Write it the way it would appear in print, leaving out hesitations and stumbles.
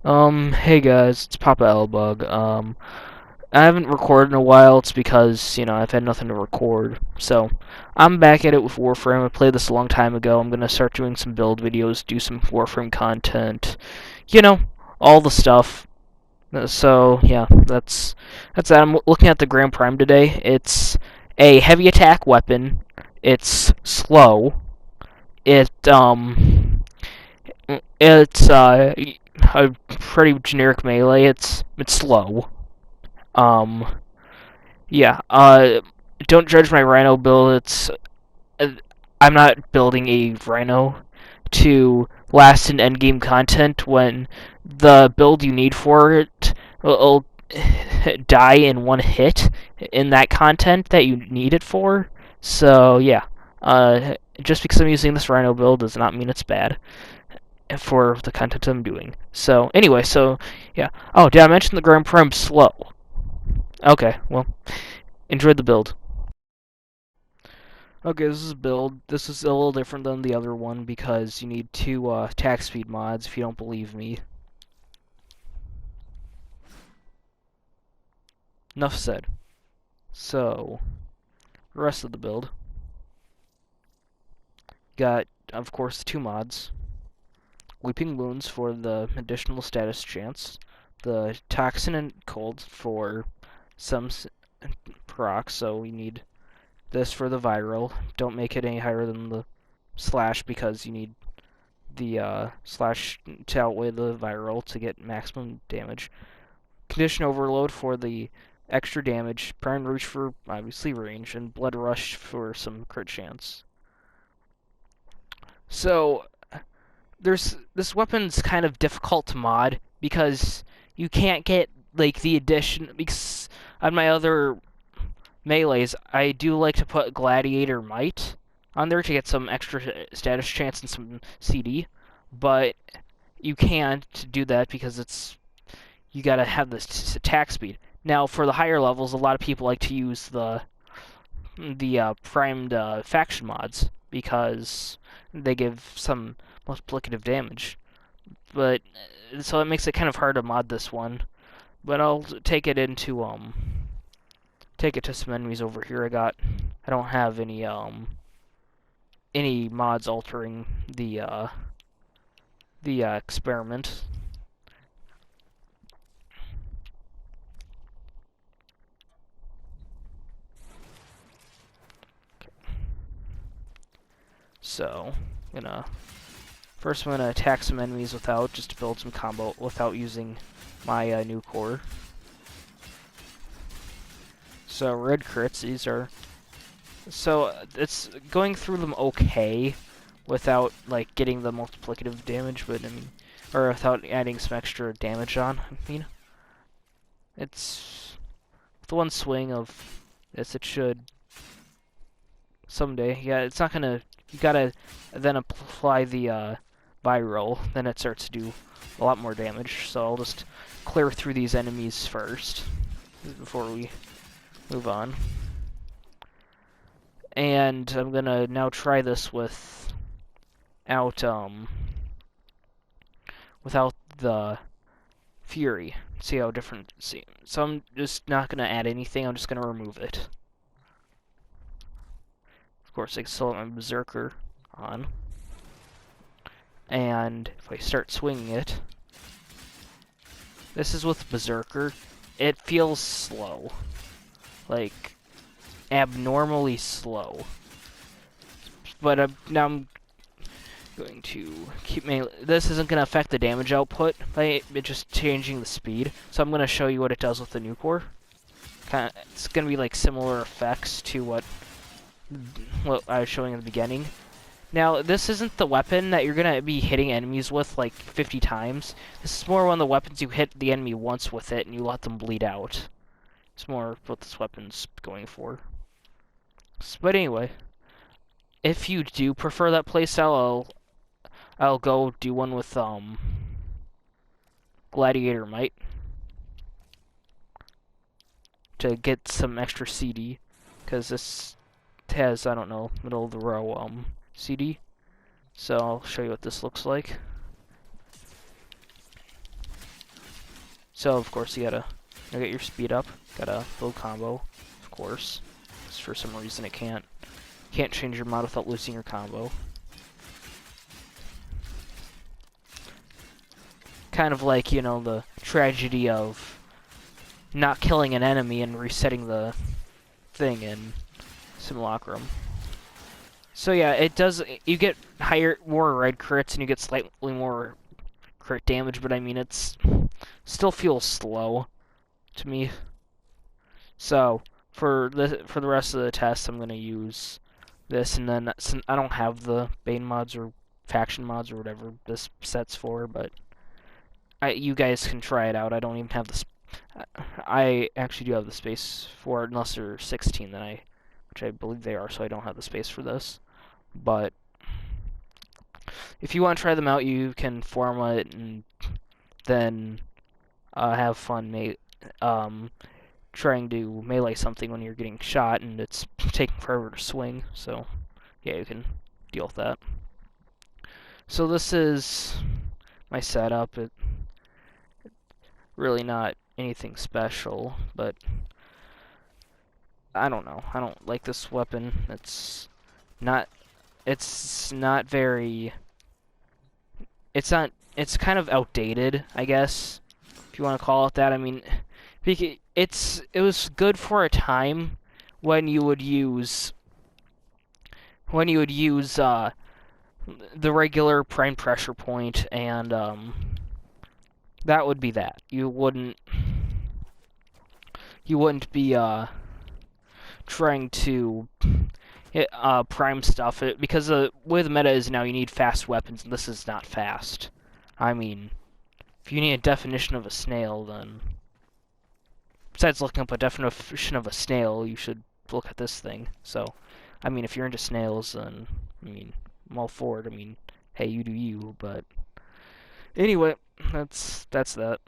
Hey guys, it's Papa Elbug. I haven't recorded in a while. It's because, I've had nothing to record. So, I'm back at it with Warframe. I played this a long time ago. I'm gonna start doing some build videos, do some Warframe content, you know, all the stuff. So, yeah, that's that. I'm looking at the Grand Prime today. It's a heavy attack weapon. It's slow. It, it's a pretty generic melee. It's slow. Um, yeah. Don't judge my Rhino build. Uh, I'm not building a Rhino to last in endgame content when the build you need for it will die in one hit in that content that you need it for. So yeah. Just because I'm using this Rhino build does not mean it's bad for the content I'm doing. So anyway, yeah. Oh, did I mention the Grand Prime slow? Okay, well, enjoy the build. Okay, this is build. This is a little different than the other one because you need two attack speed mods if you don't believe me. Enough said. So, the rest of the build. Got, of course, the two mods. Weeping Wounds for the additional status chance. The Toxin and Cold for some procs, so we need this for the viral. Don't make it any higher than the slash because you need the slash to outweigh the viral to get maximum damage. Condition Overload for the extra damage. Prime Rouge for obviously range, and Blood Rush for some crit chance. So this weapon's kind of difficult to mod because you can't get like the addition because on my other melees I do like to put Gladiator Might on there to get some extra status chance and some CD, but you can't do that because you gotta have this attack speed. Now, for the higher levels, a lot of people like to use the primed faction mods because they give some multiplicative damage. But so it makes it kind of hard to mod this one. But I'll take it to some enemies over here. I don't have any mods altering the experiment. So, I'm gonna attack some enemies without, just to build some combo without using my new core. So red crits, these are. So it's going through them okay, without like getting the multiplicative damage, but I mean, or without adding some extra damage on. I mean, it's with one swing of this, it should someday. Yeah, it's not gonna. You gotta then apply the viral, then it starts to do a lot more damage. So I'll just clear through these enemies first before we move on. And I'm gonna now try this without the Fury. See how different it seems. So I'm just not gonna add anything, I'm just gonna remove it. Of course I can still have my Berserker on. And if I start swinging it, this is with Berserker, it feels slow. Like, abnormally slow. But now I'm going to keep this isn't going to affect the damage output by it just changing the speed. So I'm going to show you what it does with the new core. It's going to be like similar effects to what I was showing in the beginning. Now, this isn't the weapon that you're going to be hitting enemies with like 50 times. This is more one of the weapons you hit the enemy once with it and you let them bleed out. It's more what this weapon's going for. But anyway, if you do prefer that playstyle, I'll go do one with Gladiator Might to get some extra CD, because this has, I don't know, middle of the row CD. So I'll show you what this looks like. So of course you gotta get your speed up. Gotta build combo, of course. Just for some reason it can't change your mod without losing your combo. Kind of like, you know, the tragedy of not killing an enemy and resetting the thing in Simulacrum. So yeah, it does. You get more red crits and you get slightly more crit damage, but I mean it's still feels slow to me. So for the rest of the test, I'm gonna use this, and then I don't have the Bane mods or faction mods or whatever this set's for, but you guys can try it out. I don't even have the. I actually do have the space for it, unless they're 16, which I believe they are, so I don't have the space for this. But if you want to try them out, you can form it and then have fun trying to melee something when you're getting shot and it's taking forever to swing. So yeah, you can deal with that. So this is my setup. It really not anything special, but I don't know. I don't like this weapon. It's not very. It's kind of outdated, I guess, if you want to call it that. I mean, it was good for a time when you would use the regular prime pressure point, and that would be that. You wouldn't be trying to prime stuff because the way the meta is now, you need fast weapons, and this is not fast. I mean, if you need a definition of a snail, then besides looking up a definition of a snail, you should look at this thing. So, I mean, if you're into snails, then I mean, I'm all for it. I mean, hey, you do you. But anyway, that's that.